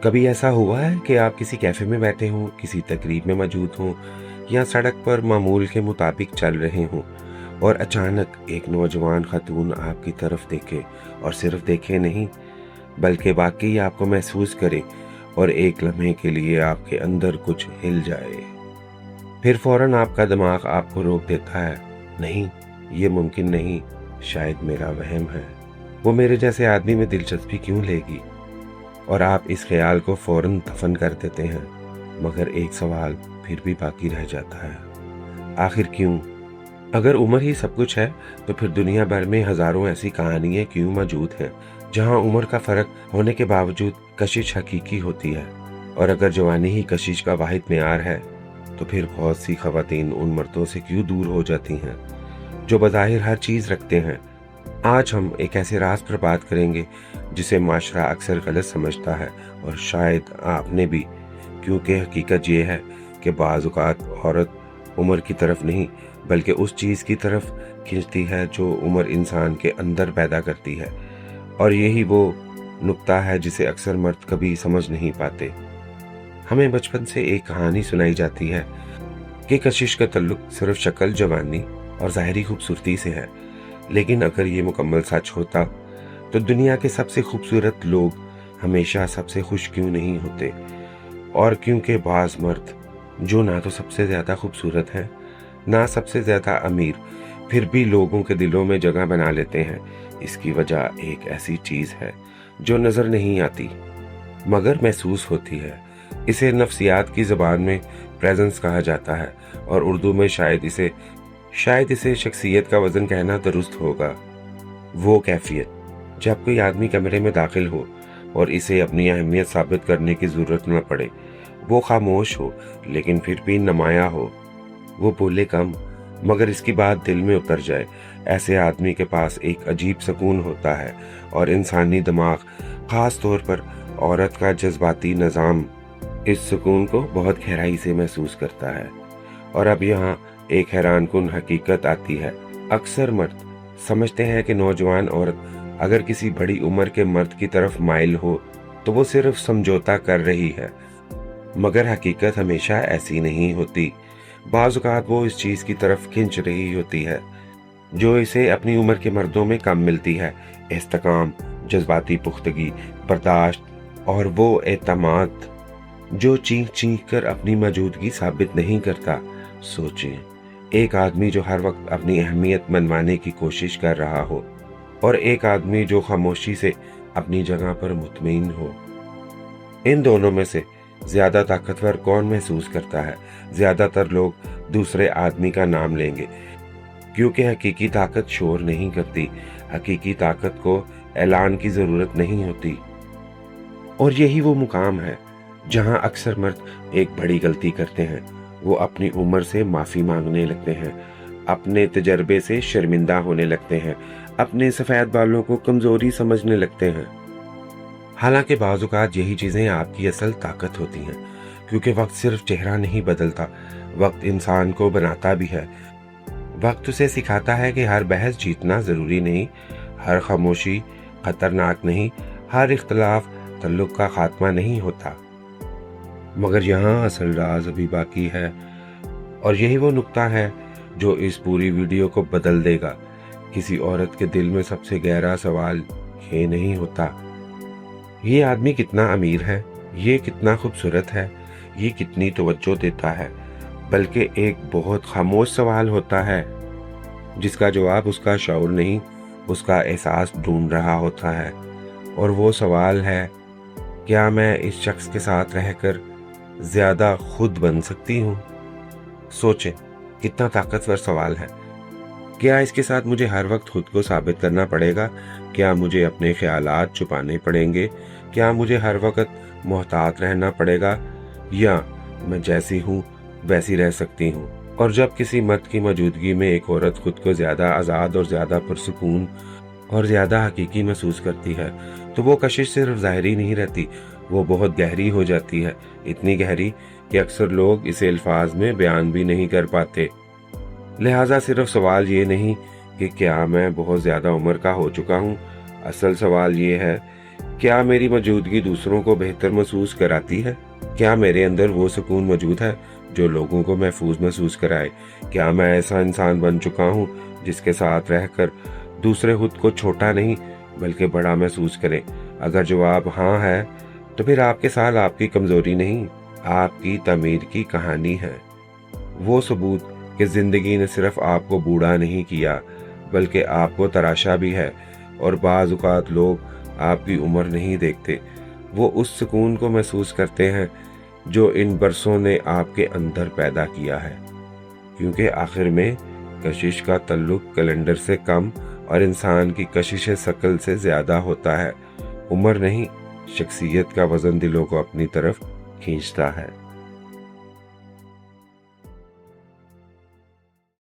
कभी ऐसा हुआ है कि आप किसी कैफे में बैठे हों, किसी तकरीब में मौजूद हों या सड़क पर मामूल के मुताबिक चल रहे हों और अचानक एक नौजवान खातून आपकी तरफ देखे और सिर्फ देखे नहीं बल्कि वाकई आपको महसूस करे और एक लम्हे के लिए आपके अंदर कुछ हिल जाए। फिर फौरन आपका दिमाग आपको रोक देता है, नहीं ये मुमकिन नहीं, शायद मेरा वहम है, वो मेरे जैसे आदमी में दिलचस्पी क्यों लेगी। और आप इस ख्याल को फौरन दफन कर देते हैं। मगर एक सवाल फिर भी बाकी रह जाता है, आखिर क्यों? अगर उम्र ही सब कुछ है तो फिर दुनिया भर में हजारों ऐसी कहानियां क्यों मौजूद हैं जहां उम्र का फर्क होने के बावजूद कशिश हकीकी होती है। और अगर जवानी ही कशिश का वाहिद मेयार है तो फिर बहुत सी खवातीन उन मर्दों से क्यों दूर हो जाती हैं जो बज़ाहिर हर चीज़ रखते हैं। आज हम एक ऐसे राज पर बात करेंगे जिसे माशरा अक्सर गलत समझता है और शायद आपने भी, क्योंकि हकीकत ये है कि बाज़ औक़ात औरत उम्र की तरफ नहीं बल्कि उस चीज़ की तरफ खींचती है जो उम्र इंसान के अंदर पैदा करती है। और यही वो नुक्ता है जिसे अक्सर मर्द कभी समझ नहीं पाते। हमें बचपन से एक कहानी सुनाई जाती है कि कशिश का ताल्लुक सिर्फ शक्ल, जवानी और ज़ाहिरी खूबसूरती से है। लेकिन अगर ये मुकम्मल सच होता तो दुनिया के सबसे खूबसूरत लोग हमेशा सबसे खुश क्यों नहीं होते? और क्योंकि बाज़ मर्द जो ना तो सबसे ज़्यादा खूबसूरत हैं ना सबसे ज़्यादा अमीर, फिर भी लोगों के दिलों में जगह बना लेते हैं, इसकी वजह एक ऐसी चीज़ है जो नज़र नहीं आती मगर महसूस होती है। इसे नफ्सियात की ज़बान में प्रेजेंस कहा जाता है और उर्दू में शायद इसे शख्सियत का वज़न कहना दुरुस्त होगा। वो कैफियत जब कोई आदमी कमरे में दाखिल हो और इसे अपनी अहमियत साबित करने की ज़रूरत न पड़े, वो खामोश हो लेकिन फिर भी नुमाया हो, वो बोले कम मगर इसकी बात दिल में उतर जाए। ऐसे आदमी के पास एक अजीब सुकून होता है और इंसानी दिमाग, ख़ास तौर पर औरत का जज्बाती निज़ाम, इस सुकून को बहुत गहराई से महसूस करता है। और अब यहाँ एक हैरानकुन हकीकत आती है। अक्सर मर्द समझते हैं कि नौजवान औरत अगर किसी बड़ी उम्र के मर्द की तरफ माइल हो तो वो सिर्फ समझौता कर रही है, मगर हकीकत हमेशा ऐसी नहीं होती। बाज़ औक़ात वो इस चीज़ की तरफ खिंच रही होती है जो इसे अपनी उम्र के मर्दों में कम मिलती है, इस्तेकाम, जज्बाती पुख्तगी, बर्दाश्त और वो एतमाद जो चीख चीख कर अपनी मौजूदगी साबित नहीं करता। सोचें, एक आदमी जो हर वक्त अपनी अहमियत मनवाने की कोशिश कर रहा हो और एक आदमी जो खामोशी से अपनी जगह पर मुतमईन हो। इन दोनों में से ज्यादा ताकतवर कौन महसूस करता है? ज्यादातर लोग दूसरे आदमी का नाम लेंगे क्योंकि हकीकी ताकत शोर नहीं करती, हकीकी ताकत को ऐलान की जरूरत नहीं होती। और यही वो मुकाम है जहां अक्सर मर्द एक बड़ी गलती करते हैं। वो अपनी उम्र से माफी मांगने लगते हैं, अपने तजर्बे से शर्मिंदा होने लगते हैं, अपने सफेद बालों को कमजोरी समझने लगते हैं। हालांकि बाज़ औक़ात यही चीजें आपकी असल ताकत होती हैं, क्योंकि वक्त सिर्फ चेहरा नहीं बदलता, वक्त इंसान को बनाता भी है। वक्त उसे सिखाता है कि हर बहस जीतना जरूरी नहीं, हर खामोशी खतरनाक नहीं, हर इख्तलाफ तल्लुक का खात्मा नहीं होता। मगर यहाँ असल राज अभी बाकी है और यही वो नुक्ता है जो इस पूरी वीडियो को बदल देगा। किसी औरत के दिल में सबसे गहरा सवाल ये नहीं होता ये आदमी कितना अमीर है, ये कितना खूबसूरत है, ये कितनी तवज्जो देता है, बल्कि एक बहुत खामोश सवाल होता है जिसका जवाब उसका शऊर नहीं, उसका एहसास ढूंढ रहा होता है। और वो सवाल है, क्या मैं इस शख्स के साथ रहकर ज्यादा खुद बन सकती हूँ? सोचें, कितना ताकतवर सवाल है। क्या इसके साथ मुझे हर वक्त खुद को साबित करना पड़ेगा? क्या मुझे अपने ख्यालात छुपाने पड़ेंगे? क्या मुझे हर वक्त मोहतात रहना पड़ेगा, या मैं जैसी हूँ वैसी रह सकती हूँ? और जब किसी मर्द की मौजूदगी में एक औरत खुद को ज्यादा आज़ाद और ज्यादा पुरसुकून और ज्यादा हकीकी महसूस करती है तो वो कशिश सिर्फ ज़ाहिरी नहीं रहती, वो बहुत गहरी हो जाती है, इतनी गहरी कि अक्सर लोग इसे अल्फाज में बयान भी नहीं कर पाते। लिहाजा सिर्फ सवाल ये नहीं कि क्या मैं बहुत ज़्यादा उम्र का हो चुका हूँ, असल सवाल ये है क्या मेरी मौजूदगी दूसरों को बेहतर महसूस कराती है? क्या मेरे अंदर वो सुकून मौजूद है जो लोगों को महफूज महसूस कराए? क्या मैं ऐसा इंसान बन चुका हूँ जिसके साथ रहकर दूसरे खुद को छोटा नहीं बल्कि बड़ा महसूस करें? अगर जवाब हाँ है, तो फिर आपके साथ आपकी कमजोरी नहीं, आपकी तामीर की कहानी है। वो सबूत कि जिंदगी ने सिर्फ आपको बूढ़ा नहीं किया बल्कि आपको तराशा भी है। और बाज़ औक़ात लोग आपकी उम्र नहीं देखते, वो उस सुकून को महसूस करते हैं जो इन बरसों ने आपके अंदर पैदा किया है। क्योंकि आखिर में कशिश का ताल्लुक कैलेंडर से कम और इंसान की कशिश शकल से ज़्यादा होता है। उम्र नहीं, शख्सियत का वज़न दिलों को अपनी तरफ खींचता है।